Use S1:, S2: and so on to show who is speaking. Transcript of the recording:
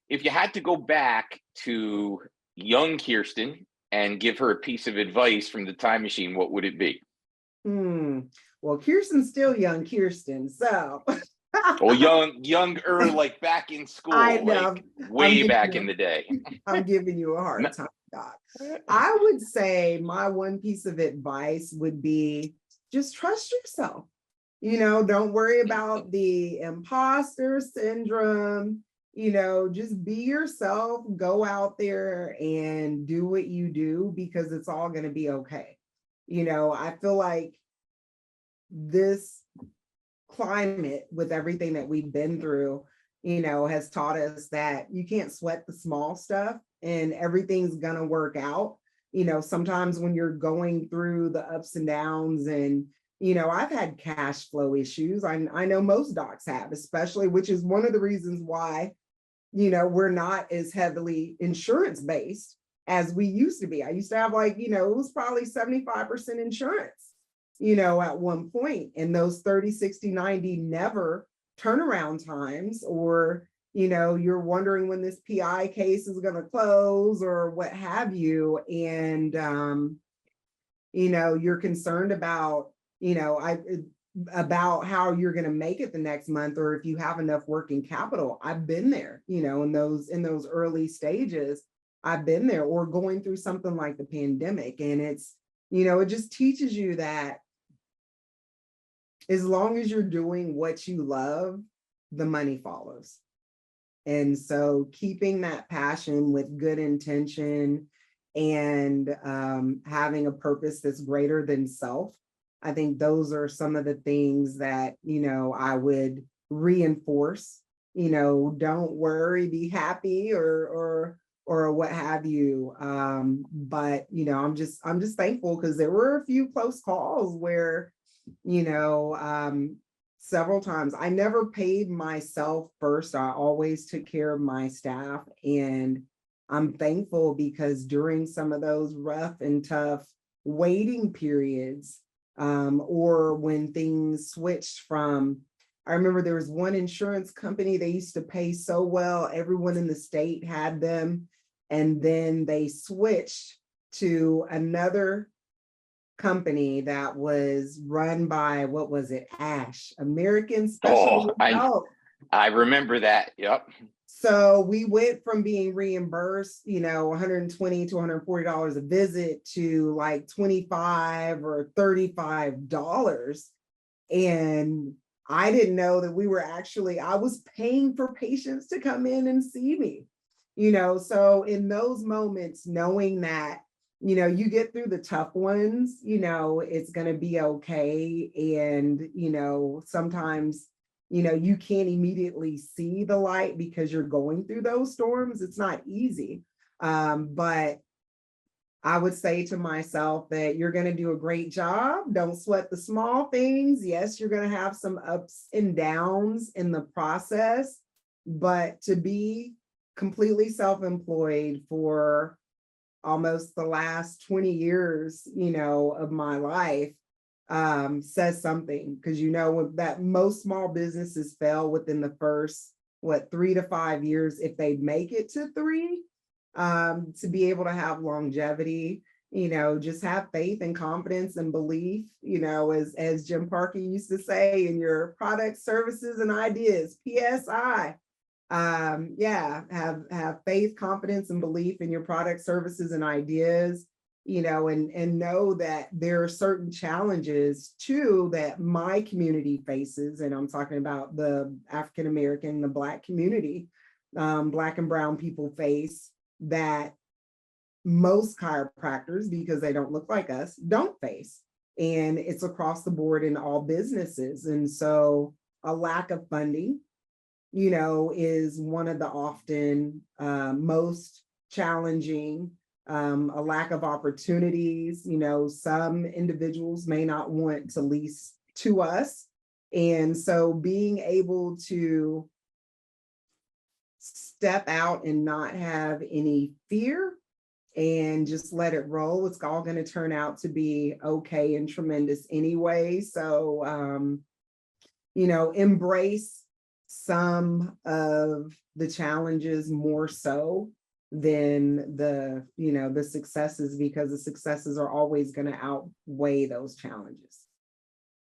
S1: if you had to go back to young Kirsten and give her a piece of advice from the time machine, what would it be?
S2: Well, Kirsten's still young Kirsten, so.
S1: Well, younger, like back in
S2: I
S1: school,
S2: know.
S1: like way back in the day.
S2: I'm giving you a hard time, Doc. I would say my one piece of advice would be just trust yourself. Don't worry about the imposter syndrome. Just be yourself, go out there and do what you do because it's all going to be okay. I feel like this climate with everything that we've been through, has taught us that you can't sweat the small stuff and everything's gonna work out. Sometimes when you're going through the ups and downs and, I've had cash flow issues. I know most docs have, especially, which is one of the reasons why, we're not as heavily insurance based as we used to be. I used to have it was probably 75% insurance at one point, and those 30, 60, 90 never turnaround times, or, you're wondering when this PI case is going to close or what have you. And, you're concerned about, about how you're going to make it the next month, or if you have enough working capital. I've been there, in those early stages. I've been there, or going through something like the pandemic. And it's, it just teaches you that as long as you're doing what you love, the money follows. And so keeping that passion with good intention and having a purpose that's greater than self, I think those are some of the things that, I would reinforce. Don't worry, be happy, or what have you. But I'm just thankful, because there were a few close calls where, several times I never paid myself first. I always took care of my staff, and I'm thankful because during some of those rough and tough waiting periods, or when things switched from, I remember there was one insurance company, they used to pay so well, everyone in the state had them, and then they switched to another company that was run by, what was it, Ash, American Special Health.
S1: I remember that. Yep.
S2: So we went from being reimbursed, $120 to $140 a visit to like $25 or $35. And I didn't know that I was paying for patients to come in and see me, so in those moments, knowing that, you get through the tough ones, it's going to be okay. And, sometimes, you can't immediately see the light because you're going through those storms. It's not easy. But I would say to myself that you're going to do a great job. Don't sweat the small things. Yes, you're going to have some ups and downs in the process, but to be completely self-employed for almost the last 20 years, of my life, says something, because that most small businesses fail within the first 3 to 5 years, if they make it to 3, to be able to have longevity. Just have faith and confidence and belief, as Jim Parker used to say, in your products, services, and ideas, PSI. Have faith, confidence, and belief in your product, services, and ideas, and know that there are certain challenges too that my community faces. And I'm talking about the African American, the Black community, Black and brown people face, that most chiropractors, because they don't look like us, don't face. And it's across the board in all businesses. And so a lack of funding, is one of the often most challenging, a lack of opportunities. Some individuals may not want to lease to us. And so being able to step out and not have any fear and just let it roll, it's all going to turn out to be okay and tremendous anyway. So, embrace some of the challenges more so than the successes, because the successes are always going to outweigh those challenges.